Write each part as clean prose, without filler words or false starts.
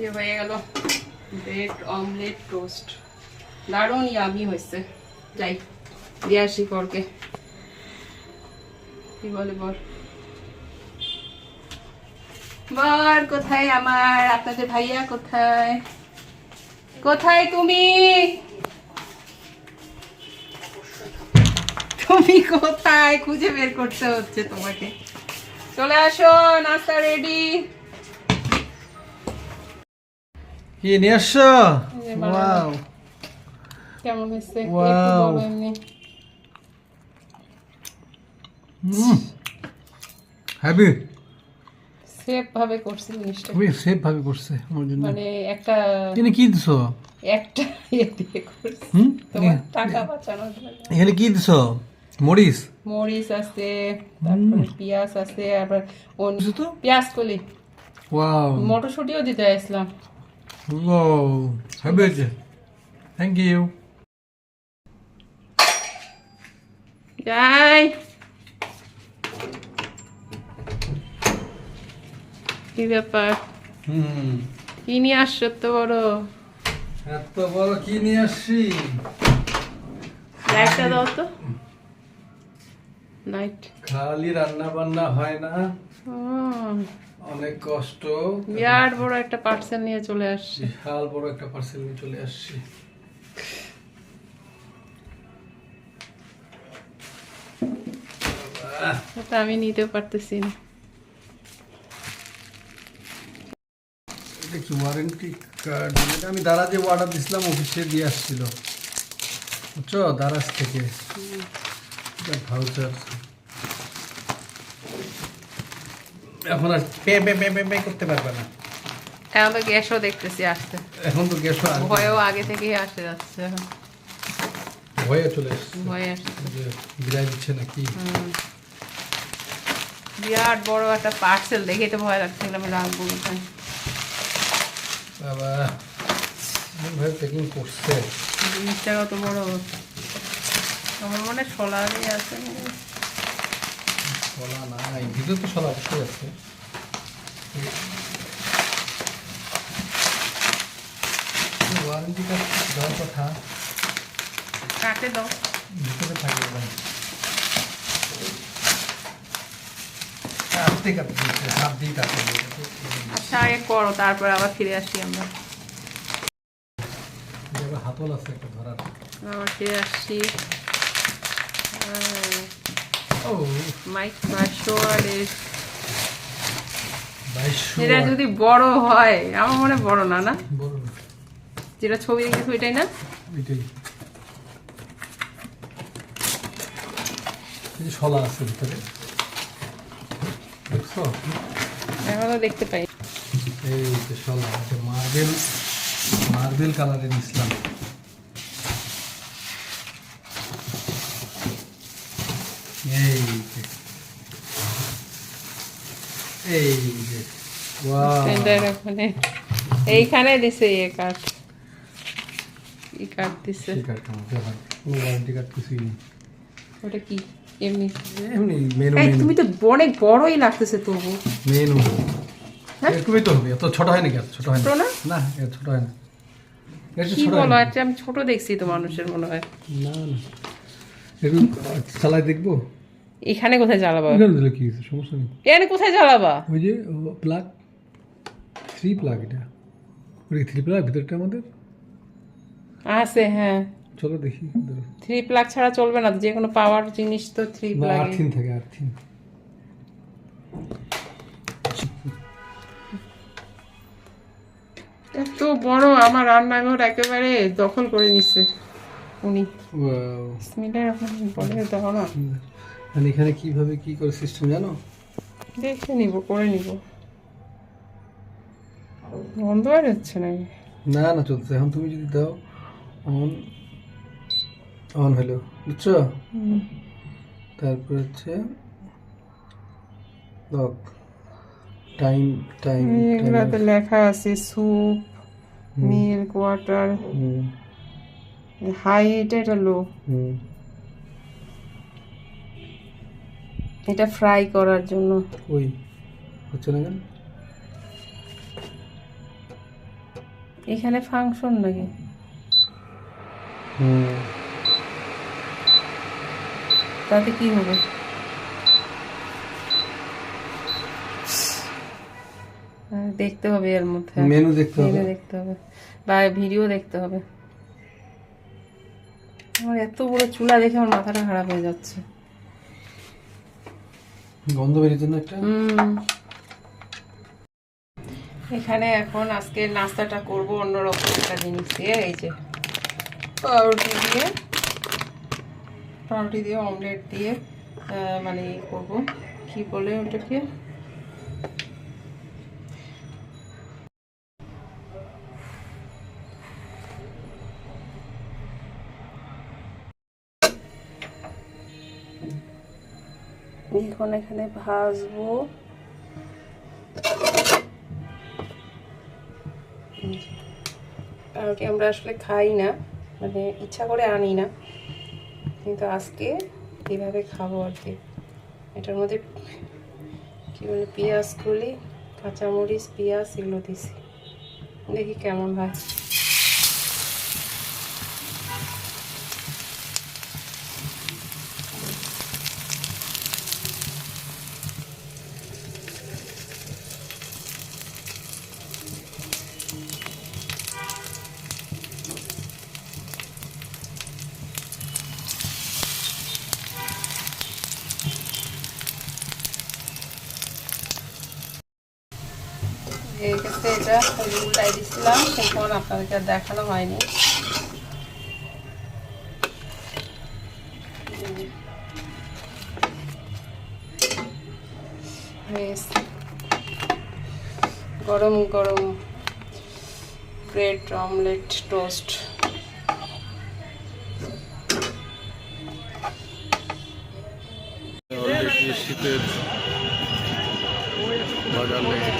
ये হয়ে গেল ব্রেড অমলেট টোস্ট, দারুণ ইয়ামি হয়েছে। যাই দিয়ে আসি করকে, কি বলে বল বল কোথায় আমার, আপনাদের ভাইয়া কোথায়, কোথায় তুমি, তুমি কোথায় খুঁজে বের করতে হচ্ছে তোমাকে। চলে আসো, নাস্তা রেডি। কি নিয়ে আসছো? ওয়াও, কেমন হয়েছে একটু Wow. বলো এমনি। হ্যাপি, সেফ ভাবে করছি জিনিসটা, খুবই সেফ ভাবে করছে আমার জন্য। মানে একটা এখানে কি দিছো? একটা ইয়ে দিয়ে করছি হুম? তোমার টাকা বাঁচানোর জন্য। এখানে কি দিছো? মরিচ মরিচ আছে, তারপরে পেঁয়াজ আছে, আবার দিছো তো? পেঁয়াজ কলি, ওয়াও, মটরশুঁটিও দিতে আসলাম। ওয়াও, হ্যাপি হয়েছে, থ্যাংক ইউ। যাই, কি ব্যাপার, কি নিয়ে আসছো এত বড়? এত বড় কি নিয়ে আসছি? লাইটটা দাও তো, লাইট। খালি রান্না বান্না হয় না, অনেক কষ্ট। বিরাট বড় একটা পার্সেল নিয়ে চলে আসছি। বিশাল বড় একটা পার্সেল নিয়ে চলে আসছি। ওটা আমি নিতে পারতেছি না। এটা কি ওয়ারেন্টি কার্ড? এটা আমি দারাজে অর্ডার দিছিলাম, অফিসে দিয়ে আসছিল, বুঝছো, দারাজ থেকে। এটা ভাউচার। এখন আর pay pay pay pay pay করতে পারবে না। এখন তো গ্যাসও দেখতেছি আসছে, এখন তো গ্যাস ভয়ও আগে থেকেই আসে যাচ্ছে, এখন ভয়ে চলে এসছে, ভয় আসছে। যে বিদায় দিচ্ছে নাকি। বিরাট বড় একটা পার্সেল দেখে তো ভয় লাগছিল, আমি রাখবো কোথায়। বাবা ভাবে প্যাকিং করছে। জিনিসটা কত বড়, আমার মনে হয় সোলারই আছে। শলা নাই, ভিতরে তো শলা অবশ্যই আছে। ওয়ারেন্টি কার্ড দেওয়ার কথা, কাটে দাও। ভিতরে থাকে না। কাটতে কাটতে হাত দিয়ে কাটতে। আচ্ছা আগে করো, তারপর আবার ফিরে আসি আমরা। হাতল আছে একটা ধরার। আবার ফিরে আসছি। ও মাই ক্রাশওয়ার ইজ, 2200 এটা যদি বড় হয়, আমার মনে হয় বড় না, না বড়, যেটা ছবি দেখেছি ওইটাই না? এটাই। এই যে শলা আছে ভিতরে, দেখছো? এখনো দেখতে পাই। এই যে শলা, এটা মার্বেল, মার্বেল কালারের ইসলাম। এই যে, এই যে, ওয়াও, স্ট্যান্ডার্ড ওখানে এইখানে দিছে এই কাঠ, এই কাঠ দিছে। সেই কার্ডটা আমাদের হয়, কোনো ওয়ারেন্টি কার্ড কিছুই নেই, ওটা কি এমনি? এমনি মেনু। এই তুমি তো অনেক বড়ই লাগতেছে তবু। মেনু হ্যাঁ? এরকমই তো হবে, এত ছোট হয় নাকি? এত ছোট হয় ছোট না, না? না এত ছোট হয় না। একটু কি ছোট হয় বলো, না। আচ্ছা আমি ছোট দেখছি তো মানুষের মনে হয়। না না, একটু চালাই দেখবো। এখানে কোথায় জ্বালাবা? এখানে দিলে কি হয়েছে, সমস্যা নেই। এখানে কোথায় জ্বালাবা? ওই যে প্লাগ, 3 প্লাগ, এটা ওই 3 প্লাগ ভিতরটা আমাদের আছে, হ্যাঁ। চলো দেখি। 3 প্লাগ ছাড়া চলবে না, যে কোনো পাওয়ার জিনিস তো 3 না, প্লাগ। আর্থিন থাকে, আর্থিন। এত বড় আমার রান্নাঘর একেবারে দখল করে নিচ্ছে উনি। ওয়াও, বিসমিল্লাহির রহমানির রহিম বলে দাও না। মানে এখানে কিভাবে কি করে সিস্টেম জানো? দেখে নিব, করে নিব। বন্ধ আর হচ্ছে না। না না, চলছে। এখন তুমি যদি দাও অন, অন হলো, বুঝছো? তারপর হচ্ছে লক, টাইম, টাইম, এগুলাতে লেখা আছে soup, milk, water, high heat, এটা লো। এটা ফ্রাই করার জন্য। ওই হচ্ছে না কেন? এখানে ফাংশন নাকি? তাতে কি হবে? দেখতে হবে এর মধ্যে, মেনু দেখতে হবে, মেনু দেখতে হবে বা ভিডিও দেখতে হবে। আমার এত বড় চুলা দেখে আমার মাথাটা খারাপ হয়ে যাচ্ছে। গন্ধ বেরিয়েছে না একটা। এখানে এখন আজকে নাস্তাটা করব অন্যরকম একটা জিনিস দিয়ে। এই যে পাউরুটি দিয়ে অমলেট দিয়ে মানে করব, কি বলে ওটাকে, এখন এখানে ভাজবো। পাউরুটি আমরা আসলে খাই না, মানে ইচ্ছা করে আনি না, কিন্তু আজকে এইভাবে খাবো আর কি। এটার মধ্যে কি বলে পেঁয়াজ কলি, কাঁচামরিচ, পেঁয়াজ এগুলো দিছি, দেখি কেমন হয়। এই ক্ষেত্রে এটা উল্টাই দিচ্ছিলাম, এখন আপনাদেরকে আর দেখানো হয়নি। গরম গরম ব্রেড অমলেট টোস্ট। শীতের বাজার লেগে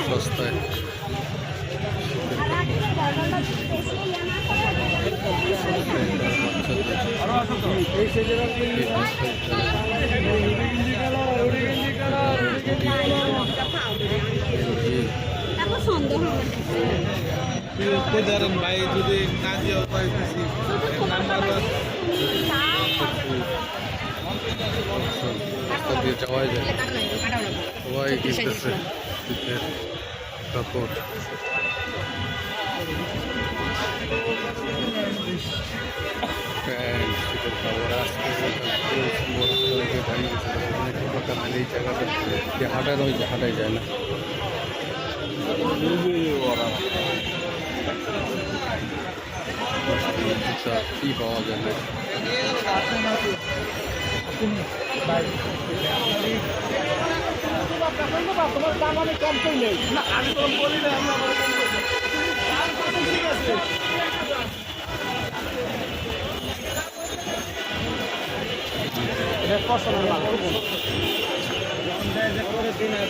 সস্তায় ভাই যদি না দিয়ে রাস্তা দিয়ে যাওয়াই যায়, সবাই কিনতেছে শীতের কাপড়। শীতের কাপড় আসতে এই জায়গাটা যে হাঁটার ওই যে হাঁটাই যায় না। কি পাওয়া যায় না।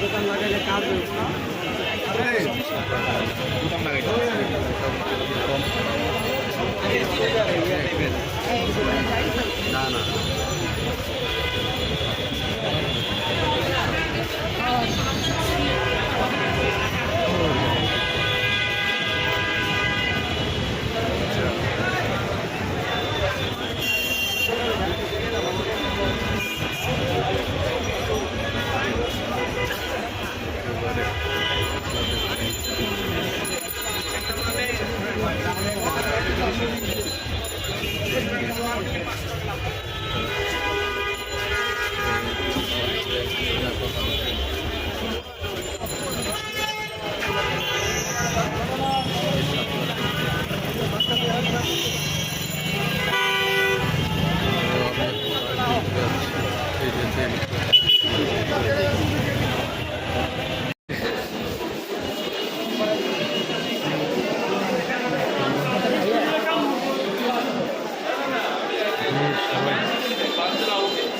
দোকান লাগাইলে কাজ না না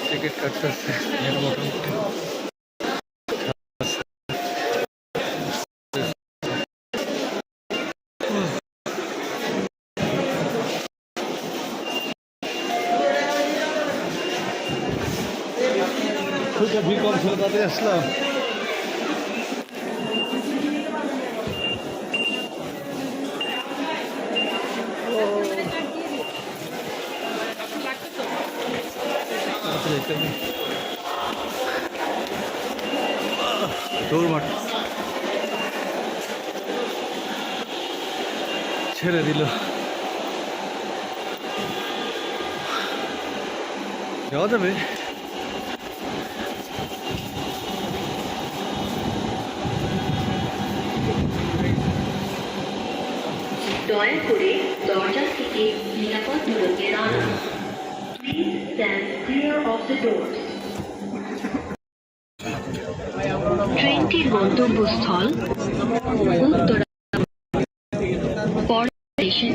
টিকিট কাটতেছে মোটামুটি। ভিড় কম ছিল তাতে আসলাম। দৌড় মাঠ ছেড়ে দিল। যাওয়া যাবে? দয়া করে দরজা থেকে নিরাপদ দূরত্বে দাঁড়ান। Please stand clear of the doors. ট্রেনটির গন্তব্যস্থল উত্তরা পরের স্টেশন